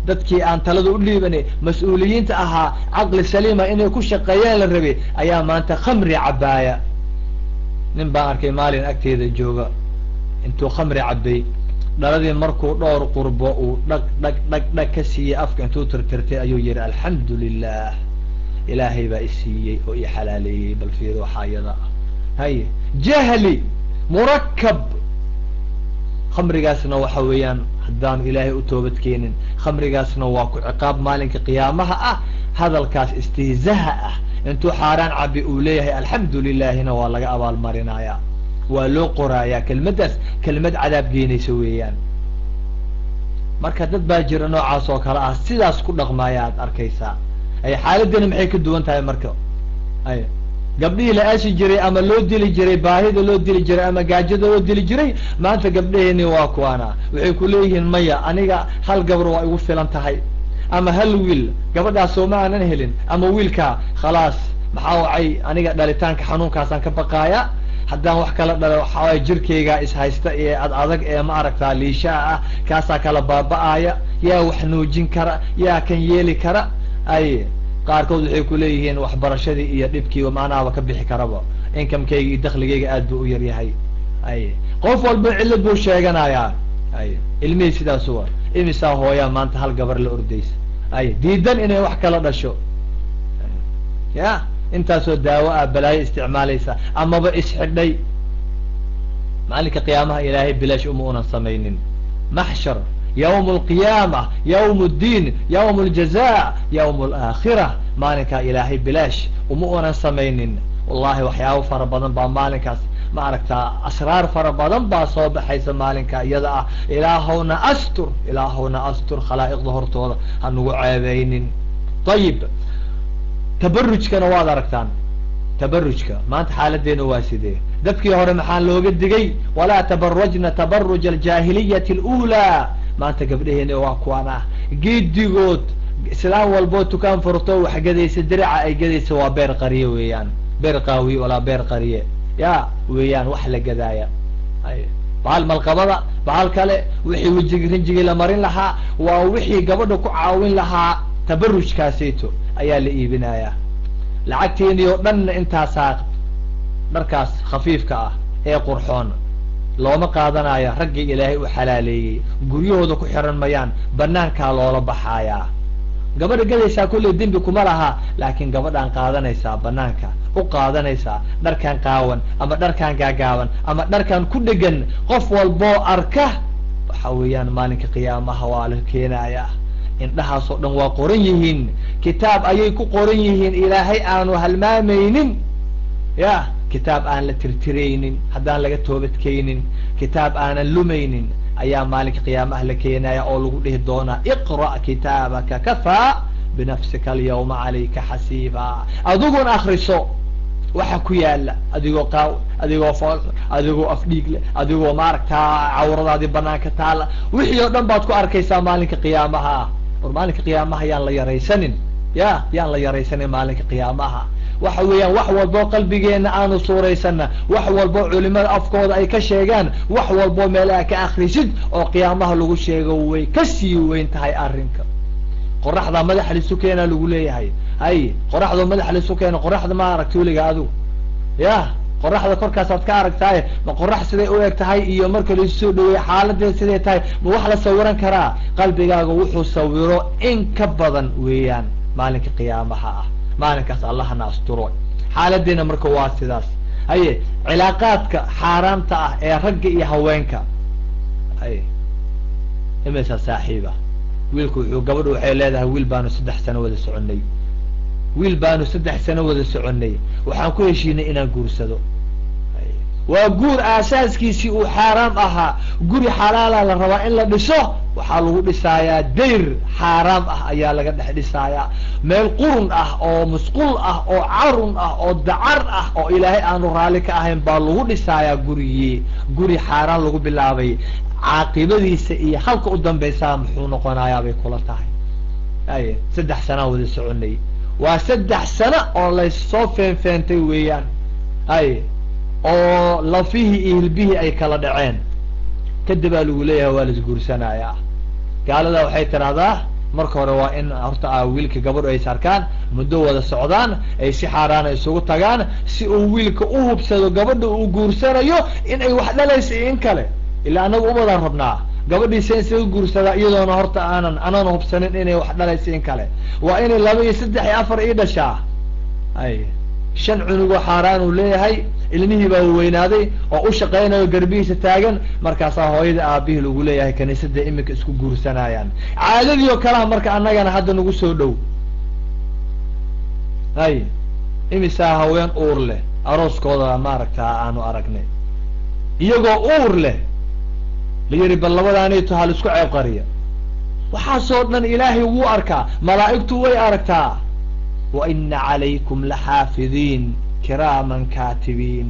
dadkii aan talada u dhiibanay mas-uuliyiinta ahaa caqli saliima inay ku shaqeeyaan la rabay ayaa maanta khamri cabaaya. nin baan arkay maalin agteeda jooga intuu khamri cabay dhaladii markuu dhowr qurbo uu dhag ka siiyey afka intuu tirtirtay ayuu yihi alxamdulilah ilaahay baa isiiyey oo i xalaaleeyey. bal fiiro waxaa iyada ah haye jahli murakab. khamrigaasna waxa weeyaan haddaanu ilaahay u toobad keenin khamrigaasna waa ku ciqaab maalinka qiyaamaha ah. hadalkaas istihzaha ah intuu xaaraan cabi uu leeyahay alxamdu lilahina waa laga abaalmarinayaa, waa loo qoraayaa. kelmaddaas kelmad cadaab geenaysa weeyaan. marka dad baa jira noocaas oo kale ah sidaas ku dhaqmaaya aad arkaysaa. ay xaaladani maxay ka duwan tahay marka? ay gabdhihii la aashi jiray ama loo dili jiray baahida loo dili jiray ama gaajada loo dili jiray maanta gabdhaheeni waa kuwana waxay ku leeyihiin maya aniga hal gabar waa igu filan tahay ama hal wiil gabadhaas oo ma aanan helin ama wiilka khalaas maxaa wacay aniga dhalitaanka xanuunkaasaan ka baqaaya haddaan wax kala dhalo waxaa jirkeyga is haysta ee adag ee ma aragtaa liishaa ah kaasaa kala baaba'aya yaa wax nuujin kara yaa kan yeeli kara. ay qaarkood waxay ku leeyihiin waxbarashadii iyo dhibkii macnaaba ka bixi karaba inkamkeyga iyo dakligeyga aad buu u yar yahay. ay qof walba cillad buu sheeganayaa. ay ilmihii sidaas wa imisaa hooyaa maanta hal gabar la ordaysa ay diidan inay wax kala dhasho ya intaasoo daawo ah balaayo isticmaalaysa amaba isxidhay. maalinka qiyaamaha ilaahay bilaash uma unan samaynin. maxshar yawm alqiyaama yawm اddiin yawm اljaza yawm alaakhira maalinkaa ilaahay bilaash uma unan samaynin. wallahi waxyaabo fara badan baa maalinkaas ma aragtaa asraar fara badan baa soo baxaysa maalinka iyada ah. ilaahowna astur khalaa'iqda hortooda hanugu ceebeynin. ayib tabarujkana waad aragtaan. tabarujka maanta xaaladeena waa sidee? dadkii hore maxaa looga digay? walaa tabarajna tabaruj aljaahiliyati اlأulaa. maanta gabdhaheena waa kuwan ah geedigood islaam walboo tukaan furto wax gadaysa diraca ay gadaysa waa beer qariye weeyaan. beer qaawi walaa beer qariye ya weeyaan wax la gadaaya. ay bahal malqabada bahal kale wixii wejigi rinjigii la marin lahaa waa wixii gabadha ku caawin lahaa tabarujkaasayto ayaa la iibinayaa. lacagteeni oo dhanna intaasaa dharkaas khafiifka ah ee qurxoon looma qaadanayo. raggii ilaahay u xalaaleeyey guryahooda ku xiran mayaan banaankaa loola baxaayaa. gabadha gadaysaa kulley dembi kuma laha laakiin gabadhaan qaadanaysaa banaanka u qaadanaysaa dharkan qaawan ama dharkan gaagaaban ama dharkan ku dhegan qof walboo arka waxa weeyaan maalinka qiyaamaha waa la keenayaa. indhahaas oo dhan waa qoran yihiin kitaab ayay ku qoran yihiin ilaahay aanu halmaamaynin ya kitaab aan la tirtiraynin haddaan laga toobadkeynin kitaab aanan lumaynin ayaa maalinka qiyaamaha la keenaya oo lagu dhihi doonaa iqra' kitaabaka kafaa binafsika alyawma calayka xasiiba. adiguna akriso waxa ku yaala adigoo qaaw adigoo fool adigoo afdhiigle adigoo maaragtaa cawradaadii banaanka taala wixii oo dhan baad ku arkaysaa maalinka qiyaamaha ah. war maalinka qiyaamaha yaan la yaraysanin yaan la yaraysanin maalinka qiyaamaha. waxa weeyaan wax walboo qalbigeena aanu suuraysana wax walboo culimada afkooda ay ka sheegaan wax walboo meelaha ka akrisid oo qiyaamaha lagu sheego way kasii weyn tahay arrinka. qoraxda madaxa lisu keena lagu leeyahay. hay qoraxda madaxa lisu keena qoraxda ma aragti weliga adigu ya qoraxda korkaasaad ka aragtaaye ma qorax siday u eg tahay iyo marka laisu soo dhaweeye xaaladeed siday tahay ma wax la sawiran karaa? qalbigaaga wuxuu sawiro in ka badan weeyaan maalinka qiyaamaha ah. maalinkaas allahna asturo. xaaladeena marka waa sidaas. haye cilaaqaadka xaaraamta ah ee ragga iyo haweenka. haye imisa saaxiiba wiilku wuxuu gabadhu waxay leedahay wiil baanu 3 sano wada soconay. wiil baanu 3 sano wada soconay waxaan ku heshiinay inaan guursado. waa guur aasaaskiisii uu xaaraam ahaa. guri xalaala la rabaa in la dhiso waxaa lagu dhisaayaa dayr xaaraam ah ayaa laga dhex dhisaayaa. meel qurun ah oo musqul ah oo carun ah oo dacar ah oo ilaahay aanu raalli ka ahayn baa lagu dhisaayaa gurigii. guri xaaraan lagu bilaabay caaqibadiisa iyo halka u dambaysaa muxuu noqonayaa bay kula tahay? ay 3 sana wada soconay waa 3 sano oo laysoo feenfeentay weeyaan. ay oo lafihii iyo hilbihii ay kala dhaceen kadib baa lagu leeyahay waa laisguursanayaa. gaalada waxay tidahdaa marka hore waa in horta wiilka gabadhu ay sarkaan muddo wada socdaan ay si xaaraana isugu tagaan si uu wiilka u hubsado gabadha uu guursanayo in ay wax dhalaysa in kale ilaa anagu umadaan rabnaa gabadhiisa in isaga guursadaa iyadoona horta aanan hubsanin inay wax dhalaysa in kale waa inay 2 iyo 3 iyo 4 ii dhashaa ay 5 cunugoo xaaraan uu leeyahay ilmihii baa weynaaday oo u shaqaynayo garbihiisa taagan markaasaa hooyada aabihii lagu leeyahay kaniisada iminka isku guursanayaan caadadii oo kalea marka annagana hadda nagu soo dhow hay imisaa haween uur leh arooskooda maaragtaa aanu aragnay iyagoo uur leh layidhi bal labadaanayto hal isku ceeb qariya waxaasoo dhan ilaahay wuu arkaa malaa'igtu way aragtaa wa ina calaykum laxaafidiin kiraaman kaatibiin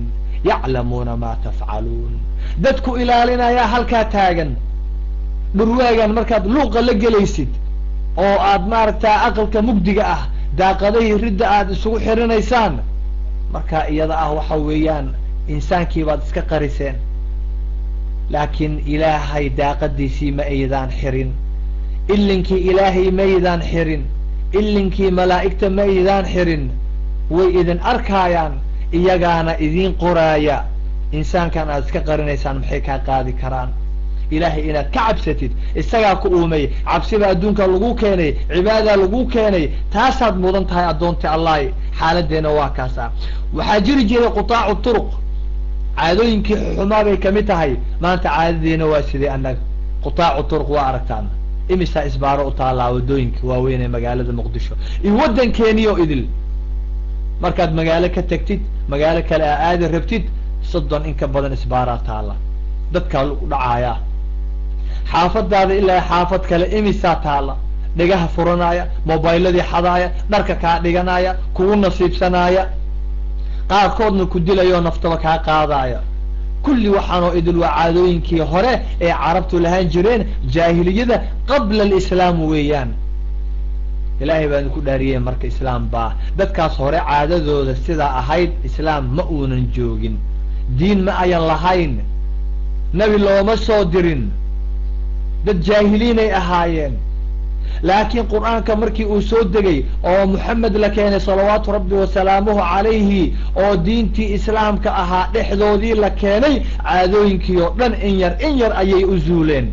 yaclamuuna maa tafcaluun dadku ilaalinayaa halkaa taagan dhurwaagan markaad luuqa la gelaysid oo aad maaragtaa aqalka mugdiga ah daaqadahii ridda aad isugu xirinaysaan markaa iyada ah waxa weeyaan insaankii baad iska qariseen laakiin ilaahay daaqadiisii ma aydaan xirin ilinkii ilaahay ma aydaan xirin ilinkii malaa'igta ma aydaan xirin way idin arkaayaan iyagaana idin qoraaya insaankan aad iska qarinaysaan maxay kaa qaadi karaan ilaahay inaad ka cabsatid isagaa ku uumay cabsiba adduunka lagu keenay cibaadaa lagu keenay taasaad mudan tahay addoonta allahi xaaladeena waa kaasa waxaa jiri jiray qutaacu turuq caadooyinkii xumaa bay kamid tahay maanta caadadeena waa sidee annaga qutaacu turuq waa aragtaan imisaa isbaaro u taallaa wadooyinka waaweyn ee magaalada muqdisho iyo waddankeeniyo idil markaad magaalo ka tagtid magaalo kale aa aadi rabtid 30 in ka badan isbaaraa taalla dadkaa lagu dhacaaya xaafadaada ilaa xaafad kale imisaa taalla dhigaha furanaya mobayladii xadaaya dharka kaa dhiganaya kugu nasiibsanaya qaarkoodna ku dilayo naftaba kaa qaadaya kulli waxaanoo idil waa caadooyinkii hore ee carabtu lahaan jireen jaahiliyada qabla alislaam weeyaan ilaahay baan ku dhaariyey marka islaam baa dadkaas hore caadadooda sidaa ahayd islaam ma uunan joogin diin ma ayan lahayn nebi looma soo dirin dad jaahiliinay ahaayeen laakiin qur'aanka markii uu soo degay oo moxamed la keenay salawaatu rabbi wasalaamuhu calayhi oo diintii islaamka ahaa dhexdoodii la keenay caadooyinkii oo dhan in yar ayay u zuuleen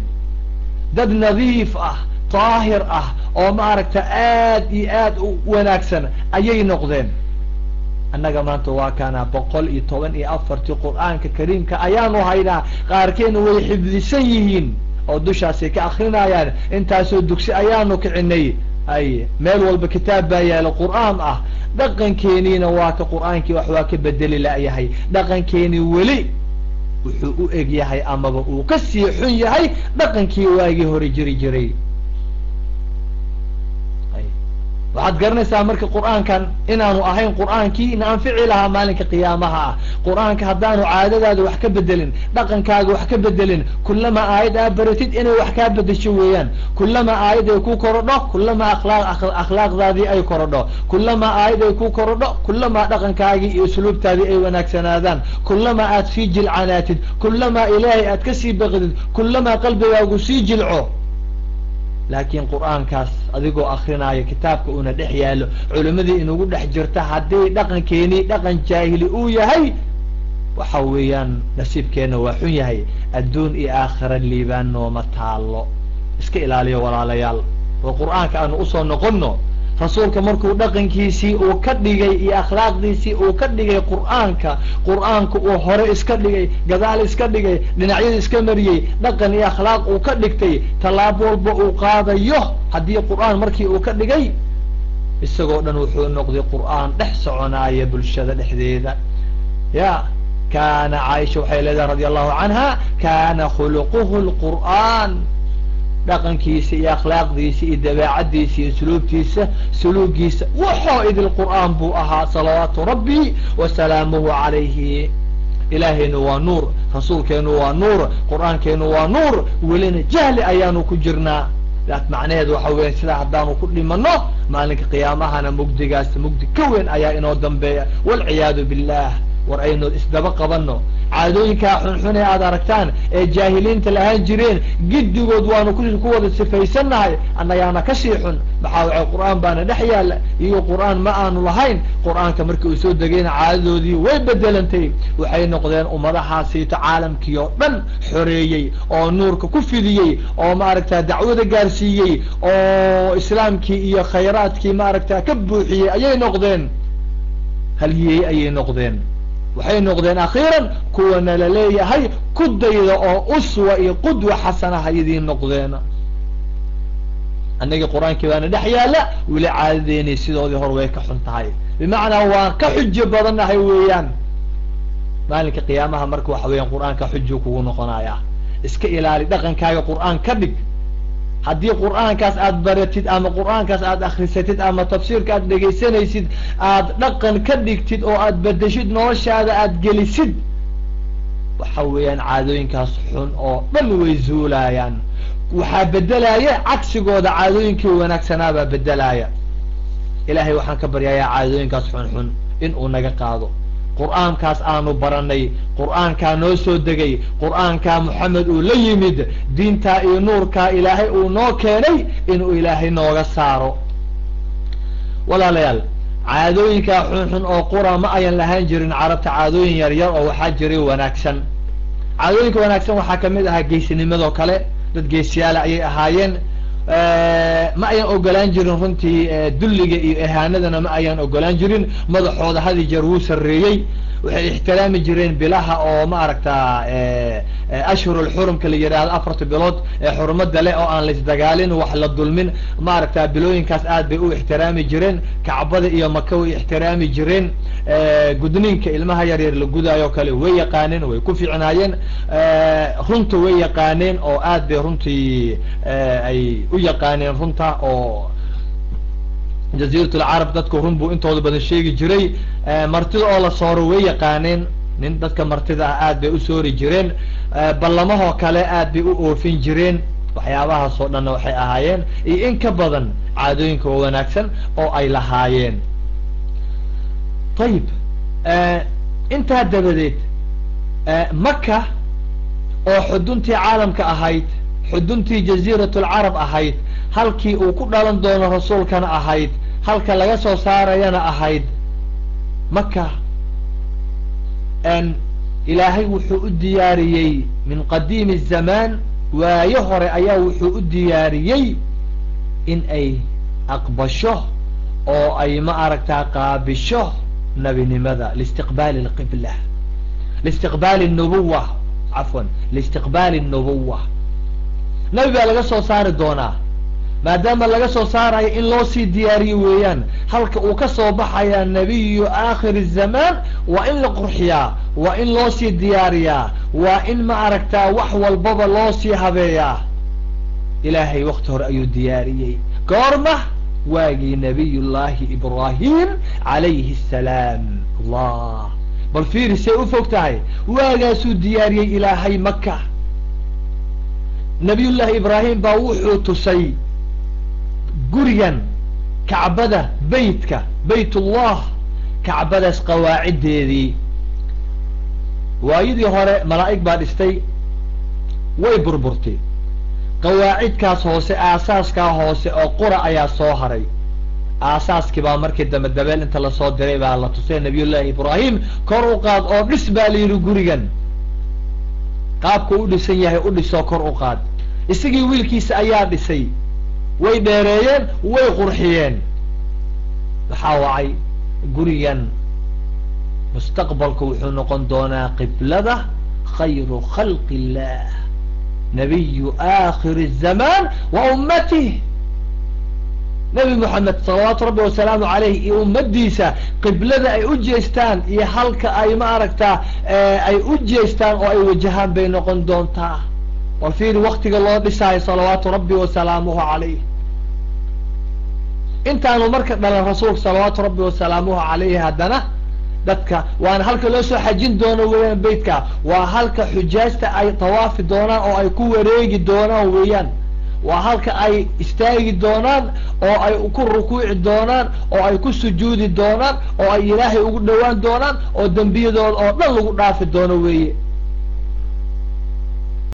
dad nadiif ah daahir ah oo maaragta aad iyo aad u wanaagsan ayay noqdeen annaga maanta waa kana 114 qur'aanka kariimka ayaanu haynaa qaarkeena way xifdisan yihiin oo dushaasay ka akrinayaan intaasoo dugsi ayaanu kicinay ay meel walba kitaab baa yaalo qur'aan ah dhaqankeeniina waa ka qur'aankii wax waa ka bedeli la'yahay dhaqankeeni weli wuxuu u eg yahay amaba uu ka sii xun yahay dhaqankii waagii hore jiri jiray waxaad garanaysaa marka qur'aankan inaanu ahayn qur'aankii in anfici lahaa maalinka qiyaamaha ah qur'aanka haddaanu caadadaada wax ka bedelin dhaqankaaga wax ka bedelin kullama aayad aa baratid inay wax kaa bedesho weeyaan kullama aayad ay ku korodho kullama akhlaaqdaadii ay korodho kullama aayad ay ku korodho kullama dhaqankaagii iyo usluubtaadii ay wanaagsanaadaan kullama aad sii jilcanaatid kullama ilaahay aad ka sii baqdid kullama qalbigaagu sii jilco laakiin qur'aankaas adigoo akrinaayo kitaabka una dhex yaalo culimadii inugu dhex jirta haddii dhaqankeeni dhaqan jaahili uu yahay waxa weeyaan nasiibkeena waa xun yahay adduun iyo aakhira liibaan nooma taalo iska ilaaliyo walaalayaal oo qur'aanka aanu usoo noqono rasuulka markuu dhaqankiisii uu ka dhigay iyo akhlaaqdiisii uu ka dhigay qur'aanka uu hore iska dhigay gadaal iska dhigay dhinacyada iska mariyey dhaqan iyo akhlaaq uu ka dhigtay tallaabo walba uu qaadayo haddii qur'aan markii uu ka dhigay isagoo dhan wuxuu noqday qur'aan dhex soconaaya bulshada dhexdeeda ya kaana caaisha waxay leedahay radi allahu canha kaana khuluquhu lqur'aan dhaqankiisa iyo akhlaaqdiisa iyo dabeecadiisa iyo suluubtiisa suluugiisa wuxuu idil qur'aan buu ahaa salawaatu rabbi wasalaamuhu calayhi ilaahaynu waa nuur rasuulkeenu waa nuur qur'aankeenu waa nuur welina jahli ayaanu ku jirnaa macnaheedu waxa weya sidaa haddaanu ku dhimano maalinka qiyaamahana mugdigaas mugdi ka weyn ayaa inoo dambeeya walciyaadu billah war aynu isdaba qabanno caadooyinkaa xunxun ee aad aragtaan ee jaahiliinta lahaan jireen giddigood waanu ku wada sifaysannahay annagaana ka sii xun maxaa waay qur-aan baana dhex yaalla iyo qur-aan ma aanu lahayn qur-aanka markii uu soo degayna caadadoodii way bedelantay waxay noqdeen ummadahaasiita caalamkii oo dhan xoreeyey oo nuurka ku fidiyey oo maaragta dacwada gaarsiiyey oo islaamkii iyo khayraadkii maaragta ka buuxiyey ayay noqdeen halyey ayay noqdeen waxay noqdeen akhiiran kuwana la leeyahay ku dayda oo uswa iyo qudwa xasana hayadii noqdeen annagii qur-aankii baana dhex yaalla weli caadadeeni sidoodii hor way ka xun tahay bimacnaa waan ka xujo badannahay weeyaan maalinka qiyaamaha marka waxa weeyaan qur-aanka xujo kugu noqonaya iska ilaali dhaqankaaga qur-aan ka dhig haddii qur-aankaas aad baratid ama qur-aankaas aad akrisatid ama tafsiirka aad dhegaysanaysid aad dhaqan ka dhigtid oo aad bedeshid noloshaada aad gelisid waxa weeyaan caadooyinkaas xun oo dhan way zuulayaan waxaa bedelaya cagsigooda caadooyinkii wanaagsanaabaa bedelaya ilaahay waxaan ka baryayaa caadooyinkaas xunxun in uu naga qaado qur-aankaas aanu baranay qur-aankaa noo soo degay qur-aankaa moxamed uu la yimid diintaa iyo nuurkaa ilaahay uu noo keenay inuu ilaahay nooga saaro walaalayaal caadooyinkaa xunxun oo qura ma ayan lahaan jirin carabta caadooyin yaryar oo waxaa jiray wanaagsan caadooyinka wanaagsan waxaa kamid ahaa geesinimadoo kale dad geesiyaala ayay ahaayeen ma ayan ogolaan jirin runtii dulliga iyo ihaanadana ma ayan ogolaan jirin madaxooda hadi jeer wuu sarreeyey waxay ixtiraami jireen bilaha oo ma aragtaa ashhurul xurumka la yidhaahdo 4 bilood ee xurumada leh oo aan laisdagaalin wax la dulmin ma aragtaa bilooyinkaas aad bay u ixtiraami jireen kacbada iyo maka way ixtiraami jireen gudniinka ilmaha yaryar la gudaayo kale way yaqaaneen way ku fiicnaayeen runta way yaqaaneen oo aad bay runtii ay u yaqaaneen runta oo jaziiratul carab dadku run buu intooda badan sheegi jiray martida oo la sooro way yaqaaneen nin dadka martida ah aad bay u soori jireen ballamahoo kale aad bay u oofin jireen waxyaabahaas oo dhanna waxay ahaayeen iyo in ka badan caadooyinka oo wanaagsan oo ay lahaayeen ayib intaa dabadeed maka oo xuduntii caalamka ahayd xuduntii jaziiratul carab ahayd halkii uu ku dhalan doono rasuulkana ahayd halka laga soo saarayana ahayd maka ilaahay wuxuu u diyaariyey min qadiimi الzamaan waayo hore ayaa wuxuu u diyaariyey in ay aqbasho oo ay ma aragtaa qaabisho nabinimada liistiqbaali اlqibla liistiqbaali الnubuwa cafwan liistiqbaali الnubuwa nabi baa laga soo saari doonaa maadaama laga soo saarayo in loo sii diyaariyo weeyaan halka uu ka soo baxayaa nabiyu aakhir الzamaan waa in la qurxiyaa waa in loo sii diyaariyaa waa in ma aragtaa wax walbaba loo sii habeeyaa ilaahay wakti hore ayuu diyaariyey goorma waagii nabiy llaahi ibraahim calayhi الsalaam allah bal fiiri say u fog tahay waagaasuu diyaariyey ilaahay maka nabiy llaahi ibraahim baa wuxuu tusay gurigan kacbada beytka baytullah kacbadaas qawaaciddeedii waayadii hore malaa'ig baa dhistay way burburtay qawaacidkaas hoose aasaaskaa hoose oo qura ayaa soo haray aasaaskii baa markii dambe dabeel inta lasoo diray baa la tusay nabiy llaahi ibraahim kor u qaad oo dhis baa la yidhi gurigan qaabku u dhisan yahay u dhisoo kor u qaad isagii wiilkiisa ayaa dhisay way dheereeyeen way qurxiyeen waxaa wacay gurigan mustaqbalku wuxuu noqon doonaa qiblada khayru khalqi illah nabiyu aakhir الzamaan wa ummatih nabi moxamed salawaatu rabbi wasalaamu calayh iyo ummadiisa qiblada ay u jeestaan iyo halka ay ma aragtaa ay u jeestaan oo ay wajahaan bay noqon doontaa wal fiiri waktiga loo dhisaayo salawaatu rabbi wasalaamuhu calayh intaanu marka dhalan rasuulka salawaatu rabbi wasalaamuhu calayhi haddana dadka waana halka loo soo xajin doono weeyaan beytka waa halka xujaajta ay tawaafi doonaan oo ay ku wareegi doonaan weeyaan waa halka ay istaagi doonaan oo ay ku rukuuci doonaan oo ay ku sujuudi doonaan oo ay ilaahay ugu dhowaan doonaan oo dembiyadooda oo dhan lagu dhaafi doono weeye